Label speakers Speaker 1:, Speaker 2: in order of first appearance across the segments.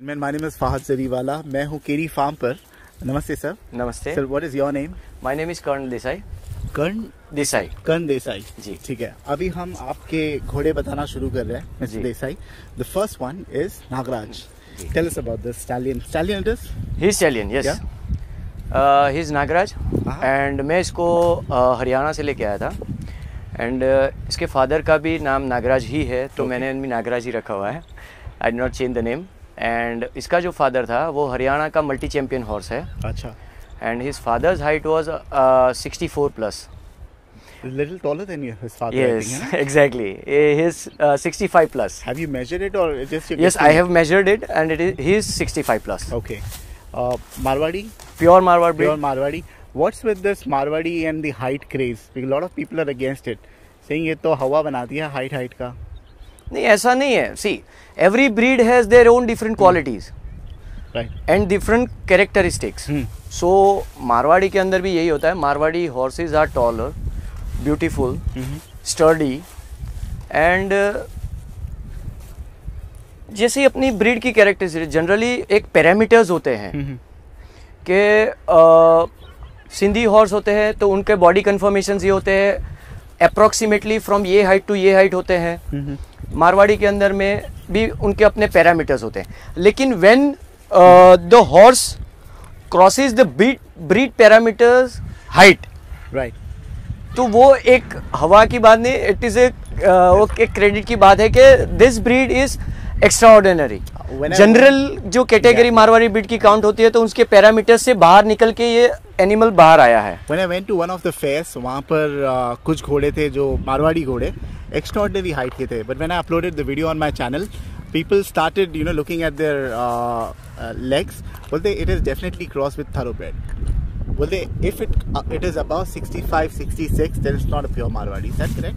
Speaker 1: My name is Fahad Zariwala. मैं हूँ केरी farm पर. नमस्ते सर.
Speaker 2: नमस्ते
Speaker 1: sir, what is your name?
Speaker 2: My name is कर्ण देसाई.
Speaker 1: कर्ण देसाई
Speaker 2: जी.
Speaker 1: ठीक है. अभी हम आपके घोड़े बताना शुरू कर रहे हैं, mister Desai. The first one is Nagraj. Tell us about this stallion. Stallion it is?
Speaker 2: He is stallion, yes. He is Nagraj. And मैं इसको हरियाणा से लेके आया था. एंड इसके फादर का भी नाम नागराज ही है, तो मैंने भी नागराज ही रखा हुआ है. I did not change the name. And इसका जो फादर था वो हरियाणा का मल्टी चैम्पियन हॉर्स है.
Speaker 1: अच्छा.
Speaker 2: And his father's height was 64 plus.
Speaker 1: Little taller than his father.
Speaker 2: Yes,
Speaker 1: I think, huh?
Speaker 2: exactly. He is 65 plus.
Speaker 1: Have you measured it or just your
Speaker 2: Yes, I have measured it, and he is 65 plus.
Speaker 1: Okay. Marwadi?
Speaker 2: Pure Marwadi breed.
Speaker 1: Pure Marwadi. What's with this Marwadi and the height craze? Because a lot of people are against it, saying ये तो हवा बनाती है height का.
Speaker 2: नहीं, ऐसा नहीं है. See, every breed has their own different qualities.
Speaker 1: Right.
Speaker 2: And different characteristics. So Marwari के अंदर भी यही होता है. Marwari horses are taller, beautiful, sturdy, and जैसे ही अपनी ब्रीड की कैरेक्टरिस्टिक्स जनरली एक पैरामीटर्स होते हैं कि सिंधी हॉर्स होते हैं तो उनके बॉडी कन्फर्मेशन ये होते हैं अप्रॉक्सीमेटली फ्रॉम ये हाइट टू ये हाइट होते हैं. मारवाड़ी के अंदर में भी उनके अपने पैरामीटर्स होते हैं. लेकिन when the horse crosses the breed parameters height,
Speaker 1: right,
Speaker 2: तो वो एक हवा की बात नहीं, इट इज एक क्रेडिट की बात है कि this breed is extraordinary. General जो कैटेगरी मारवाड़ी ब्रीड की काउंट होती है तो उसके पैरामीटर्स से बाहर निकल के ये एनिमल बाहर आया है.
Speaker 1: When I went to one of the fairs, वहाँ पर कुछ घोड़े थे जो मारवाड़ी घोड़े एक्स्ट्राऑर्डिनरी हाइट के थे. But when I uploaded the video on my channel, people started looking at their legs. बोलते it is definitely crossed with thoroughbred. बोलते if it is above 65, 66, then it's not a pure Marwadi. Is that correct?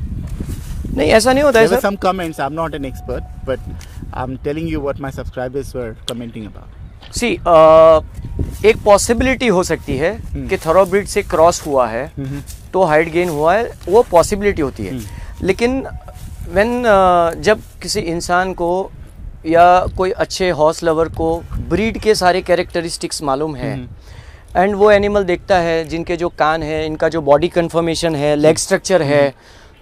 Speaker 2: नहीं, ऐसा नहीं होता है.
Speaker 1: There were some comments. I'm not an expert, but I'm telling you what my subscribers were commenting about.
Speaker 2: See, एक possibility हो सकती है कि थॉरोब्रीड से क्रॉस हुआ है तो हाइट गेन हुआ है, वो पॉसिबिलिटी होती है. लेकिन जब किसी इंसान को या कोई अच्छे हॉर्स लवर को ब्रीड के सारे कैरेक्टरिस्टिक्स मालूम है एंड वो एनिमल देखता है जिनके जो कान है, इनका जो बॉडी कन्फर्मेशन है, लेग स्ट्रक्चर है,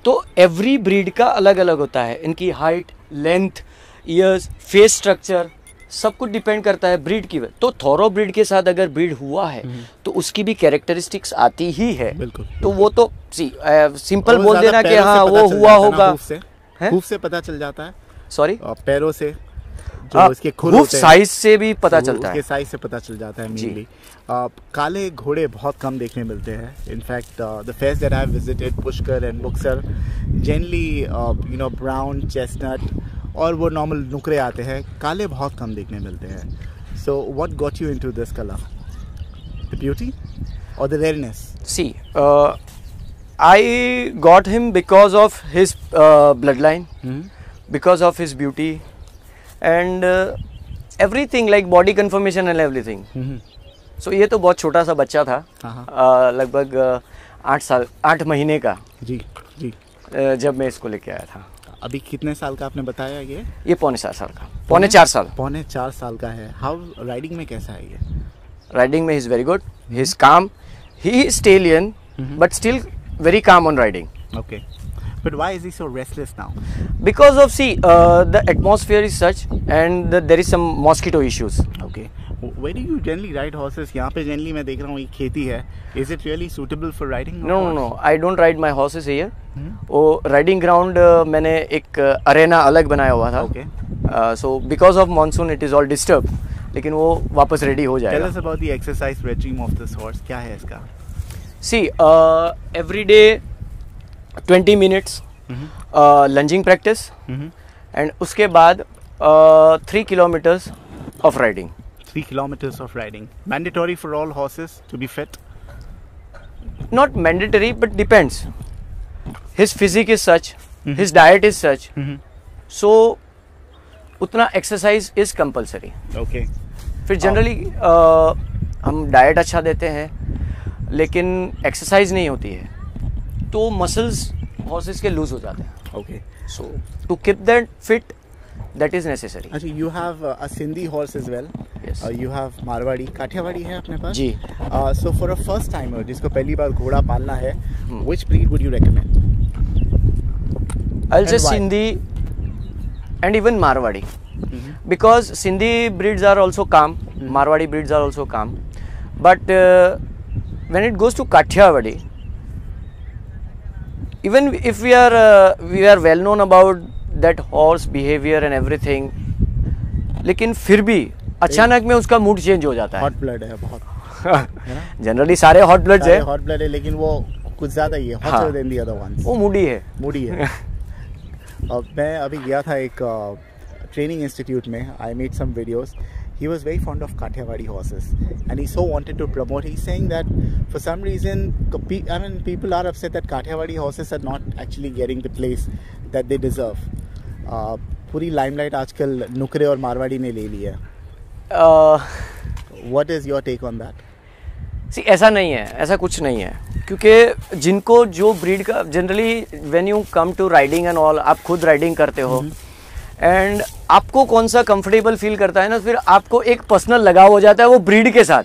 Speaker 2: तो एवरी ब्रीड का अलग अलग होता है. इनकी height, length, years, face structure सब कुछ डिपेंड करता है ब्रीड की. तो थॉरो ब्रीड के साथ अगर ब्रीड हुआ है तो उसकी भी कैरेक्टरिस्टिक्स आती ही है.
Speaker 1: बिल्कुल.
Speaker 2: तो वो तो सिंपल बोल देना कि हाँ वो हुआ होगा.
Speaker 1: हूफ से पता चल जाता है.
Speaker 2: सॉरी,
Speaker 1: पैरों से जो इसके खुर होते हैं,
Speaker 2: साइज से भी पता चलता है.
Speaker 1: साइज से पता चल जाता है मेनली. काले घोड़े बहुत कम देखने मिलते हैं. In fact the fairs that I have visited, Pushkar and Muktsar, generally brown, chestnut और वो नॉर्मल नुकरे आते हैं. काले बहुत कम देखने मिलते हैं. So what got you into this colour? The beauty और the rareness?
Speaker 2: See, I got him because of his bloodline, because of his beauty and everything like body conformation and everything. So ये तो बहुत छोटा सा बच्चा था, लगभग 8 महीने का.
Speaker 1: जी जी.
Speaker 2: जब मैं इसको लेके आया था.
Speaker 1: अभी कितने साल का आपने बताया? ये
Speaker 2: पौने 4 साल का. पौने 4 साल का है. हाउ राइडिंग में कैसा है ये? राइडिंग में he is very good. He is calm. He is stallion but still very calm on riding.
Speaker 1: Okay. But why is he so restless now?
Speaker 2: Because of the atmosphere is such and there is some mosquito issues.
Speaker 1: Okay. Where do you generally ride horses? यहाँ पे generally मैं देख रहा हूँ ये खेती है. Is it really suitable for riding?
Speaker 2: No. I don't ride my horses here. वो riding ground मैंने एक arena अलग बनाया हुआ था.
Speaker 1: Okay.
Speaker 2: So because of monsoon it is all disturbed. लेकिन वो वापस ready हो जाएगा.
Speaker 1: Tell us about the exercise regime of this horse. क्या है इसका?
Speaker 2: See, every day 20 minutes lunging practice and उसके बाद 3 kilometers of riding.
Speaker 1: 3 kilometers of riding. Mandatory for all horses to be fit?
Speaker 2: Not mandatory, but depends. His physique is such, his diet is such. So उतना exercise is compulsory.
Speaker 1: Okay.
Speaker 2: फिर generally हम diet अच्छा देते हैं लेकिन exercise नहीं होती है तो मसल्स हॉर्सेस के लूज हो जाते हैं.
Speaker 1: Okay.
Speaker 2: So to keep that fit that is necessary.
Speaker 1: अच्छा, you have a Sindhi horse as well.
Speaker 2: Yes.
Speaker 1: You have Marwari, Kathiawari है अपने पास?
Speaker 2: जी.
Speaker 1: So for a first timer जिसको पहली बार घोड़ा पालना है, which breed would you recommend?
Speaker 2: I'll say
Speaker 1: why?
Speaker 2: Sindhi and even Marwadi, because Sindhi breeds are also calm, Marwadi breeds are also calm, but when it goes to Kathiawadi, even if we are well known about that horse behavior and everything, लेकिन फिर भी अचानक में उसका mood change हो जाता है.
Speaker 1: Hot blood है बहुत.
Speaker 2: जनरली सारे हॉट ब्लड्स है.
Speaker 1: हॉट ब्लड है, लेकिन वो कुछ ज्यादा ही है. Hotter than the other ones.
Speaker 2: वो मूडी है.
Speaker 1: मूडी है. मैं अभी गया था एक ट्रेनिंग इंस्टीट्यूट में. I made some videos. He was very fond of Kathiawadi horses, and he so wanted to promote. He's saying that for some reason, people are upset that Kathiawadi horses are not actually getting the place that they deserve. पूरी limelight आजकल नुकरे और मारवाड़ी ने ले ली है. What is your take on that?
Speaker 2: See, ऐसा नहीं है, ऐसा कुछ नहीं है, क्योंकि जिनको जो ब्रीड का generally when you come to riding and all, आप खुद राइडिंग करते हो एंड आपको कौन सा कंफर्टेबल फील करता है ना, फिर आपको एक पर्सनल लगाव हो जाता है वो ब्रीड के साथ.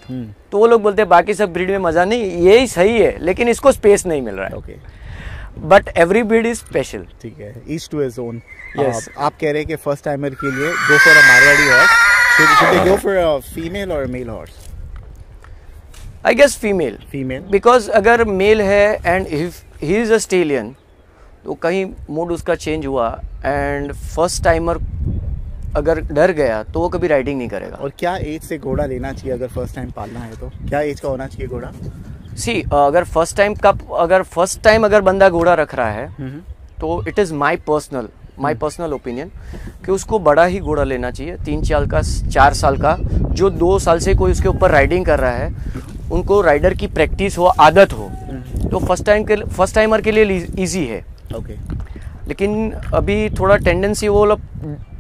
Speaker 2: तो वो लोग बोलते हैं बाकी सब ब्रीड में मजा नहीं, यही सही है लेकिन इसको स्पेस नहीं मिल रहा है.
Speaker 1: Okay,
Speaker 2: but every breed is special.
Speaker 1: ठीक है, each to his own.
Speaker 2: Yes.
Speaker 1: आप कह रहे हैं कि फर्स्ट टाइमर के लिए go for a Marwari horse. should they go for a female or a male horse?
Speaker 2: I guess female.
Speaker 1: Female,
Speaker 2: because अगर मेल है and if he is a stallion, तो कहीं मूड उसका चेंज हुआ एंड फर्स्ट टाइमर अगर डर गया तो वो कभी राइडिंग नहीं करेगा.
Speaker 1: और क्या एज से घोड़ा लेना चाहिए अगर फर्स्ट टाइम पालना है? तो क्या एज का होना चाहिए घोड़ा?
Speaker 2: सी, अगर फर्स्ट टाइम अगर बंदा घोड़ा रख रहा है तो it is my personal opinion कि उसको बड़ा ही घोड़ा लेना चाहिए. 3 साल का, 4 साल का. जो 2 साल से कोई उसके ऊपर राइडिंग कर रहा है, उनको राइडर की प्रैक्टिस हो, आदत हो, तो फर्स्ट टाइमर के लिए इजी है.
Speaker 1: ओके.
Speaker 2: लेकिन अभी थोड़ा टेंडेंसी वो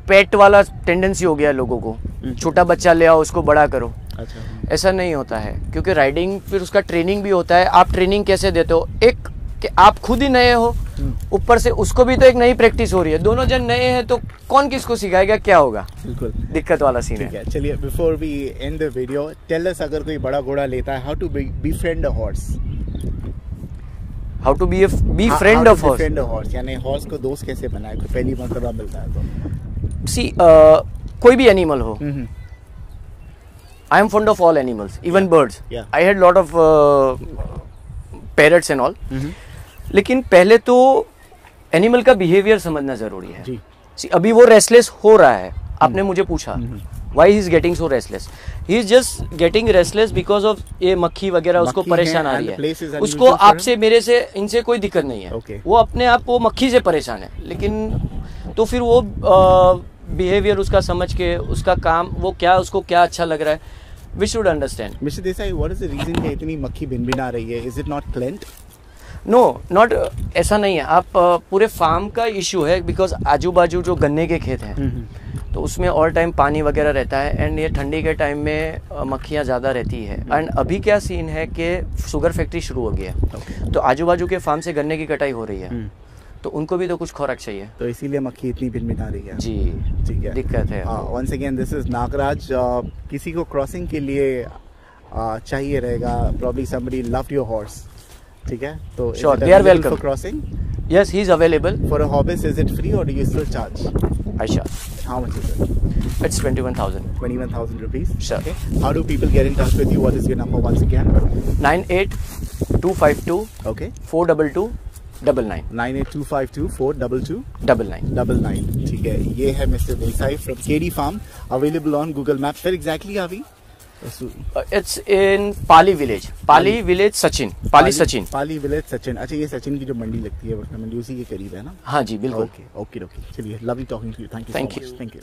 Speaker 2: पेट वाला टेंडेंसी हो गया लोगों को. छोटा बच्चा ले आओ, उसको बड़ा करो.
Speaker 1: अच्छा.
Speaker 2: ऐसा नहीं होता है, क्योंकि राइडिंग फिर उसका ट्रेनिंग भी होता है. आप ट्रेनिंग कैसे देते हो? एक कि आप खुद ही नए हो, ऊपर से उसको भी तो एक नई प्रैक्टिस हो रही है. दोनों जन नए हैं तो कौन किसको सिखाएगा, क्या होगा?
Speaker 1: बिल्कुल
Speaker 2: दिक्कत वाला सीन है.
Speaker 1: चलिए, before we end the video, tell us, अगर कोई बड़ा घोड़ा लेता है, how to befriend a horse?
Speaker 2: How to be friend of
Speaker 1: horse, यानी हॉर्स को दोस्त कैसे बनाए, कोई पहली मर्तबा मिलता है तो?
Speaker 2: सी, कोई भी एनिमल हो, I am fond of all animals, even birds. I had lot of parrots and all. लेकिन पहले तो एनिमल का बिहेवियर समझना जरूरी है. सी, अभी वो रेस्टलेस हो रहा है. आपने मुझे पूछा why he is getting so restless. He is just getting restless because of ये मक्खी वगैरह उसको परेशान आ रही है. उसको आपसे, मेरे से, इनसे कोई दिक्कत नहीं है. वो अपने आप वो मक्खी से परेशान है. लेकिन तो फिर वो बिहेवियर उसका समझ के, उसका काम, वो क्या, उसको क्या अच्छा लग रहा है, we should understand.
Speaker 1: Mister Desai, what is the reason कि इतनी मक्खी भिनभिना रही है? Is it not clean?
Speaker 2: No, not, ऐसा नहीं है. आप पूरे फार्म का इशू है, बिकॉज आजू बाजू जो गन्ने के खेत हैं तो उसमें ऑल टाइम पानी वगैरह रहता है एंड ये ठंडी के टाइम में मक्खियाँ ज़्यादा रहती है. एंड अभी क्या सीन है कि शुगर फैक्ट्री शुरू हो गया है, तो आजू बाजू के फार्म से गन्ने की कटाई हो रही है, तो उनको भी तो कुछ खुराक चाहिए,
Speaker 1: तो इसीलिए मक्खी इतनी भिनभिना रही है.
Speaker 2: जी,
Speaker 1: ठीक है,
Speaker 2: दिक्कत है.
Speaker 1: Once again, this is Nagraj. किसी को क्रॉसिंग के लिए चाहिए रहेगा, probably somebody loved your horse, ठीक है, तो
Speaker 2: sure, they are welcome
Speaker 1: for crossing.
Speaker 2: Yes, he is available.
Speaker 1: For a hobbyist, is it free or do you still charge?
Speaker 2: I charge.
Speaker 1: How much is it?
Speaker 2: It's 21,000.
Speaker 1: 21,000 rupees.
Speaker 2: Sure.
Speaker 1: Okay. How do people get in touch with you? What is your number once again?
Speaker 2: 98-252.
Speaker 1: Okay.
Speaker 2: 422-99.
Speaker 1: 9825242299. ठीक है, ये है mister Desai from KD farm, available on Google map. Where exactly are we?
Speaker 2: It's in Pali village. Pali village Sachin. Pali Sachin.
Speaker 1: Pali village Sachin. अच्छा, ये सचिन की जो मंडी लगती है, मंडी उसी के करीब है ना?
Speaker 2: हाँ जी, बिल्कुल.
Speaker 1: ओके. चलिए, lovely talking to you. Thank you.